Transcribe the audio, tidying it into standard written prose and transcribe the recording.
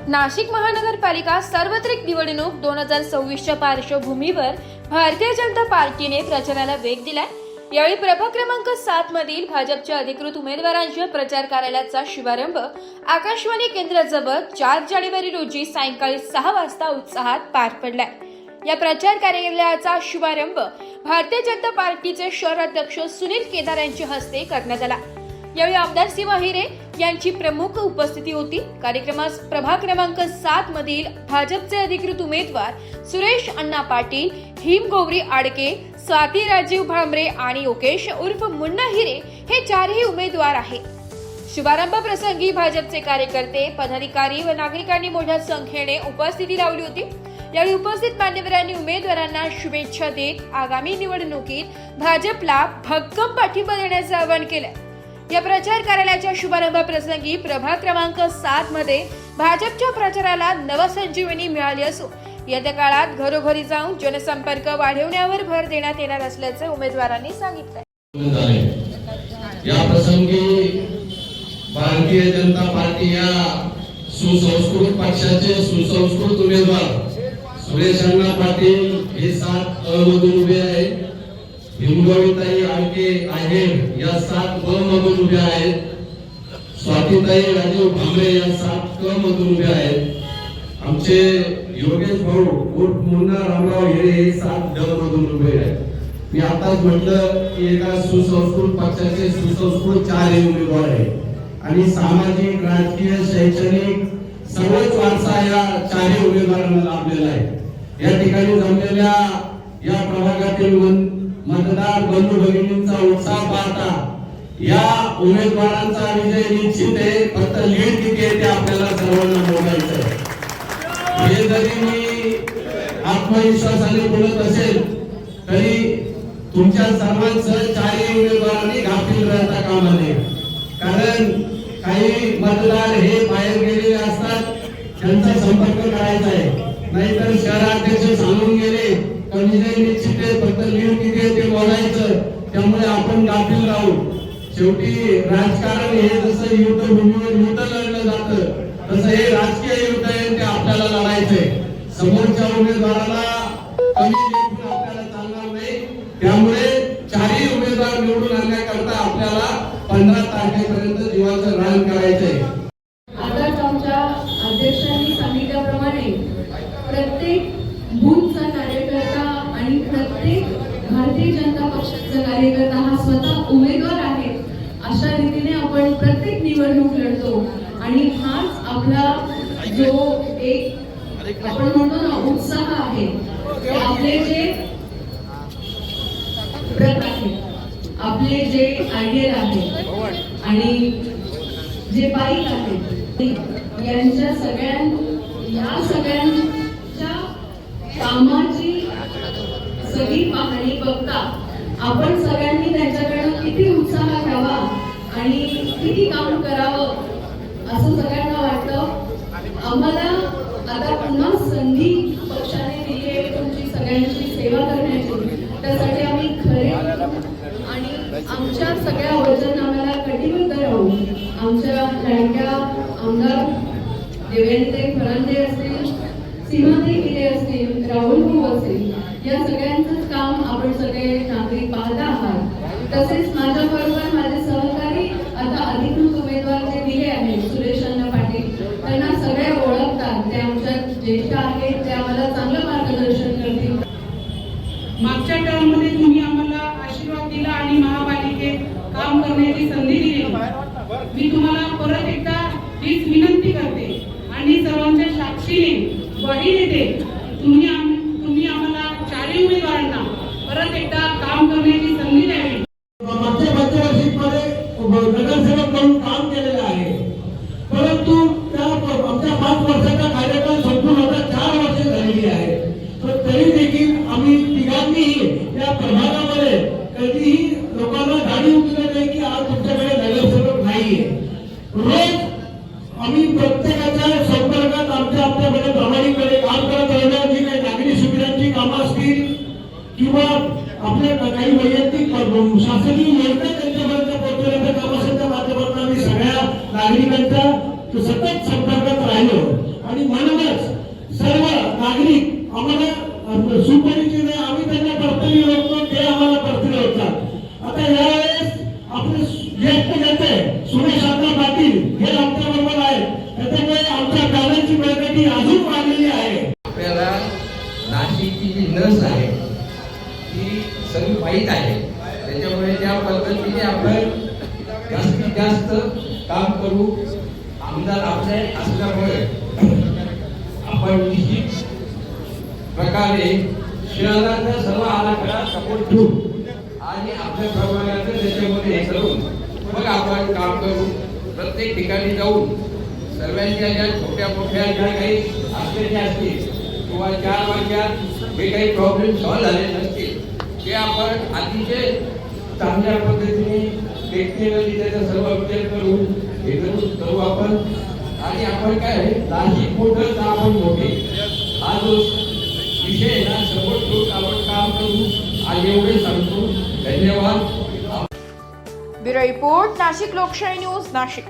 नाशिक महानगरपालिका सार्वत्रिक निवडणूक 2026च्या पार्श्वभूमीवर भारतीय जनता पार्टीने प्रचाराला वेग दिलाय। यावेळी प्रभाग क्रमांक 7 मधील भाजपच्या अधिकृत उमेदवारांच्या प्रचार कार्यालयाचा शुभारंभ आकाशवाणी केंद्राजवळ 4 जानेवारी रोजी सायंकाळी 6 वाजता उत्साहात पार पडलाय। या प्रचार कार्यालयाचा शुभारंभ भारतीय जनता पार्टीचे शहर अध्यक्ष सुनील केदार यांच्या हस्ते करण्यात आला। यावेळी आमदार सीमा हिरे यांची प्रमुख उपस्थिती होती। कार्यक्रमास प्रभाग क्रमांक 7 मधील भाजपचे अधिकृत उमेदवार सुरेश अण्णा पाटील, हिमगौरी आडके, स्वाती राजीव भांबरे आणि योगेश उर्फ मुन्ना हिरे हे चारही उमेदवार आहेत। शुभारंभ प्रसंगी भाजपचे कार्यकर्ते, पदाधिकारी व नागरिकांनी मोठ्या संख्येने उपस्थिती लावली होती। यावेळी उपस्थित मान्यवरांनी उमेदवारांना शुभेच्छा देत आगामी निवडणुकीत भाजपला भक्कम पाठिंबा देण्याचे आवाहन केले। या प्रचार कार्यालयाच्या शुभारंभाप्रसंगी प्रभाग क्रमांक 7 मध्ये भाजपच्या प्रचाराला नवसंजीवनी मिळाली असून येत्या काळात घरोघरी जाऊन जनसंपर्क वाढवण्यावर भर देण्यात येणार असल्याचे उमेदवारांनी सांगितले। या प्रसंगी भारतीय जनता पार्टी या सुसंस्कृत पक्षाचे सुसंस्कृत उमेदवार सुरेश अण्णा पाटील हे 7 अ मधून उभे आहेत। हिमगौरीताई आडके आहेर या 7 ब मधून उभे आहेत। स्वातीताई राजीव भांबरे या 7 क मधून उभे आहेत। आमचे योगेश भाऊ उर्फ मुन्ना रामराव हिरे हे 7 ड मधून उभे आहेत। मी आताच म्हटलं की एका सुसंस्कृत पक्षाचे सुसंस्कृत 4 उमेदवार आहेत आणि सामाजिक, राजकीय, शैक्षणिक सर्वच वारसा या 4 उमेदवारांना लाभलेला आहे। या ठिकाणी जमलेल्या या प्रभागातील मतदार बंधू भगिनींचा उत्साह पाहता या उमेदवारांचा विजय निश्चित आहे। फक्त लीड किती आहे ते आपल्याला सर्वांना मोजायचं आहे। हे जरी मी आत्मविश्वासाने बोलत असेल तरी तुमच्या सर्वांचं 4 उमेदवारांनी गाफील राहता कामा नये। कारण काही मतदार हे बाहेर गेलेले असतात, त्यांचा संपर्क करायचा आहे। नाहीतर शहराध्यक्ष सांगून गेले तर विजय निश्चित आहे, फक्त लीड किती आहे ते बोलायचं। त्यामुळे आपण गाफील राहू। शेवटी राजकारण हे जसं युद्धभूमीवर युद्ध लढलं जातं तसं हे राजकीय युद्ध आहे, ते आपल्याला लढायचंय। समोरच्या उमेदवाराला कमी लेखून आपल्याला चालणार नाही। त्यामुळे 4 उमेदवार निवडून आणण्याकरता आपल्याला 15 तारखेपर्यंत जीवाचं रान करायचंय। आताच आमच्या अध्यक्षांनी सांगितल्याप्रमाणे प्रत्येक बूथचा कार्यकर्ता आणि प्रत्येक भारतीय जनता पक्षाचा कार्यकर्ता हा स्वतः उमेदवार आहे। अशा रीतीने आपण प्रत्येक निवडणूक लढतो आणि हाच आपला जो एक आपण म्हणतो ना उत्साह आहे, ते आपले जे व्रत आहे, आपले जे आयडियल आहे आणि जे बाईक आहे, यांच्या या सगळ्यांच्या कामाची सगळी पाहणी बघता आपण सगळ्यांनी त्यांच्याकडे किती उत्साह घ्यावा आणि किती काम करावं असं सगळ्यांना वाटतं। आम्हाला आता पुन्हा संधी पक्षाने दिली आहे तुमची सगळ्यांची सेवा करण्याची। त्यासाठी आम्ही खरे आणि आमच्या सगळ्या वचननाम्याला कटिबद्ध राहू। आमच्या लाडक्या आमदार देवेंद्र फडणवीस असतील, सीमाताई हिरे असतील, राहुल भाऊ असतील, या सगळ्यांचंच काम आपण सगळे नागरिक पाहत आहात। तसेच माझ्याबरोबर माझे सहकारी आता अधिकृत उमेदवार जे दिले आहेत सुरेश अण्णा पाटील, त्यांना सगळे ओळखतात, ते आमच्या ज्येष्ठ आहेत, ते आम्हाला चांगलं मार्गदर्शन करतील। मागच्या टर्ममध्ये तुम्ही आम्हाला आशीर्वाद दिला आणि महापालिकेत काम करण्याची संधी दिली। मी तुम्हाला परत एकदा हीच विनंती करते आणि सर्वांच्या साक्षीने ग्वाही देते, तुम्ही आम्हाला 4 उमेदवारांना परत एकदा काम करण्याची संधी द्यावी। मागच्या 5 वर्षांमध्ये नगरसेवक म्हणून काम केलेलं आहे, परंतु त्या आमच्या 5 वर्षाचा कार्यकाळ संपून आता 4 वर्ष झालेली आहे। तर तरी देखील आम्ही तिघांनी या प्रभागामध्ये कधीही लोकांना गाडी उचलली नाही की आज तुमच्याकडे नगरसेवक नाहीये। रोज आम्ही प्रत्येकाच्या संपर्कात आमच्याकडे प्रामाणिकपणे काम करत राहणार। जी काही नागरी शिबिरांची कामं असतील किंवा आपल्या काही वैयक्तिक शासकीय योजना त्यांच्यापर्यंत पोहोचवण्याचं काम असेल, त्या माध्यमातून आम्ही सगळ्या नागरिकांच्या सतत संपर्कात राहिलो आणि म्हणूनच सर्व नागरिक आम्हाला सुपरिचित आहे, आम्ही त्यांना परतनी ओळखतो, ते आम्हाला परतनी ओळखतात. आता यावेळेस आपले ज्येष्ठ नेते सुरेश अण्णा पाटील हे आमच्या बरोबर आहेत. त्याच्यामुळे आमच्या गावाची बळकटी अजून वाढलेली आहे. आपल्याला नाशिकची जी नस आहे ती सगळी वाईट आहे. त्याच्यामुळे त्या पद्धतीने आपण जास्तीत जास्त काम करू. आमदार आपले असल्यामुळे आपण निश्चित प्रकारे शहराचा सर्व आराखडा सपोर्ट ठेवू आणि आपल्या प्रमाणाचं त्याच्यामध्ये हे करून मग आपण काम करू. प्रत्येक ठिकाणी जाऊन सर्वांच्या ज्या छोट्या मोठ्या ज्या काही असलेल्या असतील किंवा 4 वर्षात जे काही प्रॉब्लेम सॉल्व्ह झाले नसतील ते आपण अतिशय चांगल्या पद्धतीने टेक्निकली त्याचा सर्व विचार करून हे करू आपण. आणि आपण काय नाशिक मोठं तर आपण मोठे हा जो विषय आहे ना सपोर्ट करून आपण काम करू आणि एवढे सांगतो. धन्यवाद. ब्युरो रिपोर्ट, नाशिक लोकशाही न्यूज, नाशिक.